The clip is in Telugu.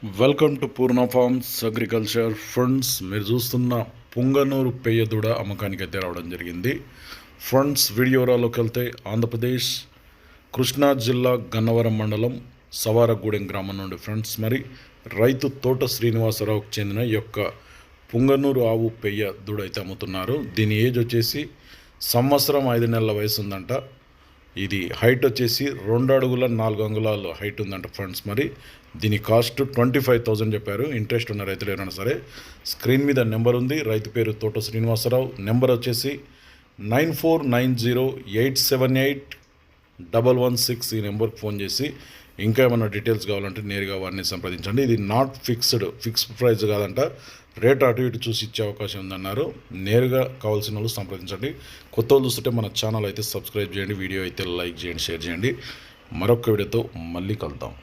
Welcome to Purna forms agriculture friends. మీరు చూస్తున్న పుంగనూరు పెయ్య దూడ అమ్మకానికి అయితే రావడం జరిగింది. ఫ్రెండ్స్, వీడియోరాలోకి వెళ్తే ఆంధ్రప్రదేశ్ కృష్ణా జిల్లా గన్నవరం మండలం సవారగూడెం గ్రామం నుండి ఫ్రెండ్స్, మరి రైతు తోట శ్రీనివాసరావుకు చెందిన ఈ యొక్క పుంగనూరు ఆవు పెయ్య దూడ అయితే అమ్ముతున్నారు. దీని ఏజ్ వచ్చేసి 1 సంవత్సరం 5 నెలల వయసు ఉందంట. ఇది హైట్ వచ్చేసి 2 అడుగుల 4 అంగుళాలు హైట్ ఉందంట ఫ్రెండ్స్. మరి దీని కాస్ట్ 25,000 చెప్పారు. ఇంట్రెస్ట్ ఉన్న రైతులు ఏమైనా సరే స్క్రీన్ మీద నెంబర్ ఉంది. రైతు పేరు తోట శ్రీనివాసరావు. నెంబర్ వచ్చేసి 9490878116. ఈ నెంబర్కి ఫోన్ చేసి ఇంకా ఏమైనా డీటెయిల్స్ కావాలంటే నేరుగా వారిని సంప్రదించండి. ఇది నాట్ ఫిక్స్డ్ ప్రైస్ కాదంట. రేట్ అటు ఇటు చూసి ఇచ్చే అవకాశం ఉందన్నారు. నేరుగా కావాల్సిన వాళ్ళు సంప్రదించండి. కొత్త వాళ్ళు చూస్తుంటే మన ఛానల్ అయితే సబ్స్క్రైబ్ చేయండి, వీడియో అయితే లైక్ చేయండి, షేర్ చేయండి. మరొక వీడియోతో మళ్ళీ కలుద్దాం.